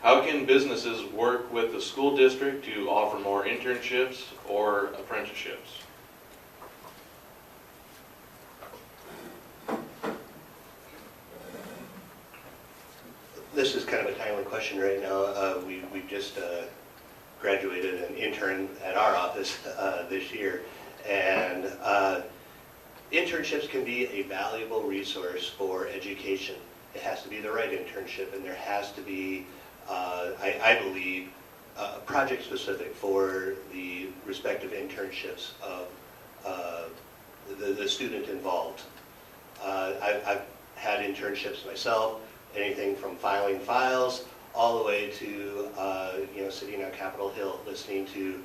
How can businesses work with the school district to offer more internships or apprenticeships? This is kind of a timely question right now. We just graduated an intern at our office this year, and internships can be a valuable resource for education. It has to be the right internship, and there has to be, I believe, project specific for the respective internships of the student involved. I've had internships myself, anything from filing files all the way to sitting on Capitol Hill listening to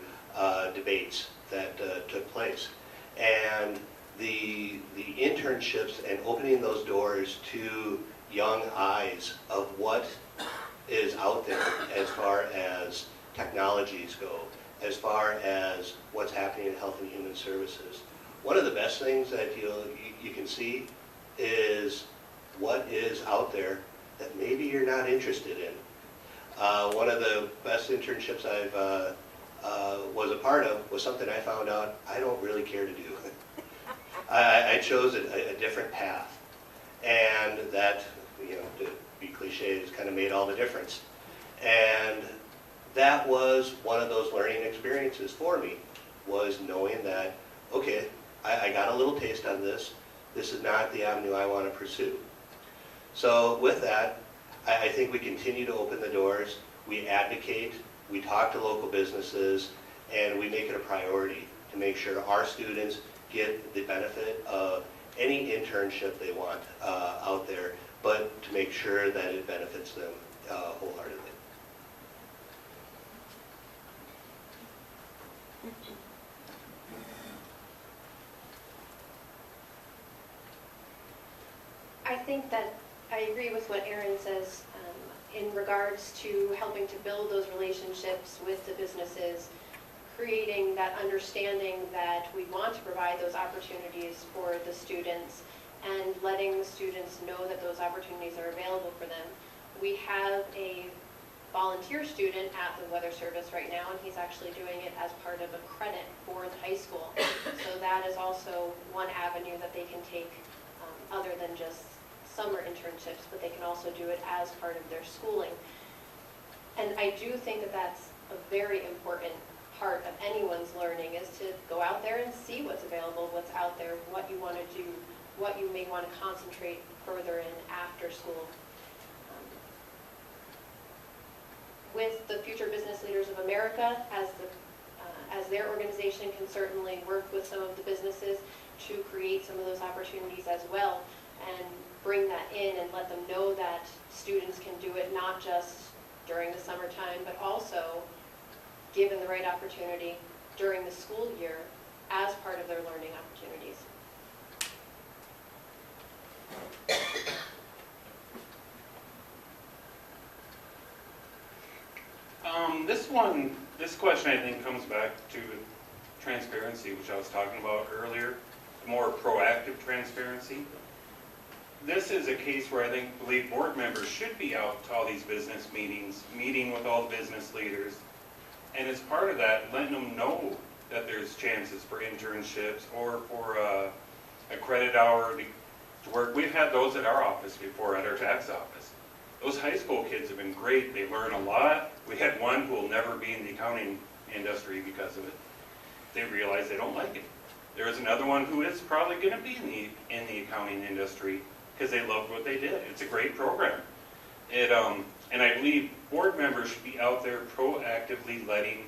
debates that took place. And the internships and opening those doors to young eyes of what is out there as far as technologies go, as far as what's happening in health and human services. One of the best things that you can see is what is out there that maybe you're not interested in. One of the best internships I've was a part of was something I found out I don't really care to do. I chose a different path, and that, to be cliche, has kind of made all the difference. And that was one of those learning experiences for me, was knowing that, okay, I got a little taste on this. This is not the avenue I want to pursue. So with that, I think we continue to open the doors, we advocate, we talk to local businesses, and we make it a priority to make sure our students get the benefit of any internship they want out there, but to make sure that it benefits them wholeheartedly. I think that I agree with what Aaron says in regards to helping to build those relationships with the businesses, creating that understanding that we want to provide those opportunities for the students, and letting the students know that those opportunities are available for them. We have a volunteer student at the Weather Service right now, and he's actually doing it as part of a credit for the high school. So that is also one avenue that they can take other than just summer internships, but they can also do it as part of their schooling. And I do think that that's a very important part of anyone's learning, is to go out there and see what's available, what's out there, what you want to do, what you may want to concentrate further in after school. With the Future Business Leaders of America, as their organization can certainly work with some of the businesses to create some of those opportunities as well, and bring that in and let them know that students can do it not just during the summertime, but also given the right opportunity during the school year as part of their learning opportunities. This question I think comes back to transparency, which I was talking about earlier, more proactive transparency. This is a case where I believe board members should be out to all these business meetings, meeting with all the business leaders, and as part of that, letting them know that there's chances for internships or for a credit hour to work. We've had those at our office before, at our tax office. Those high school kids have been great. They learn a lot. We had one who will never be in the accounting industry because of it. They realize they don't like it. There was another one who is probably going to be in the accounting industry because they loved what they did. It's a great program. And I believe board members should be out there proactively letting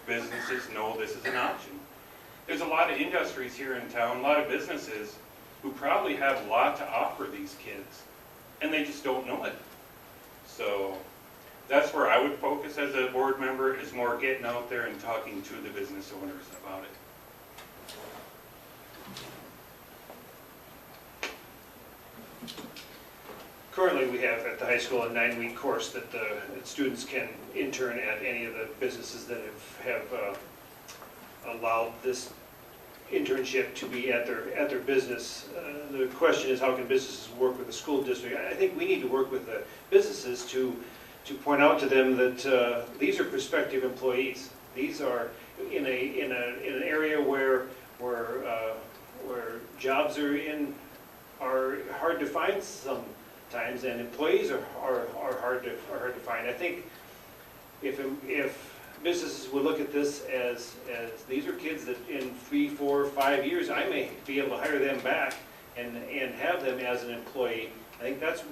businesses know this is an option. There's a lot of industries here in town, a lot of businesses who probably have a lot to offer these kids, and they just don't know it. So that's where I would focus as a board member, is more getting out there and talking to the business owners about it. Currently, we have at the high school a 9-week course that students can intern at any of the businesses that have allowed this internship to be at their business. The question is, how can businesses work with the school district? I think we need to work with the businesses to to point out to them that these are prospective employees. These are in an area where jobs are hard to find sometimes, and employees are hard to find. I think if businesses would look at this as these are kids that in 3, 4, 5 years I may be able to hire them back and have them as an employee. I think that's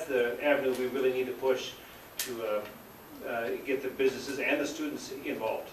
the avenue we really need to push to get the businesses and the students involved.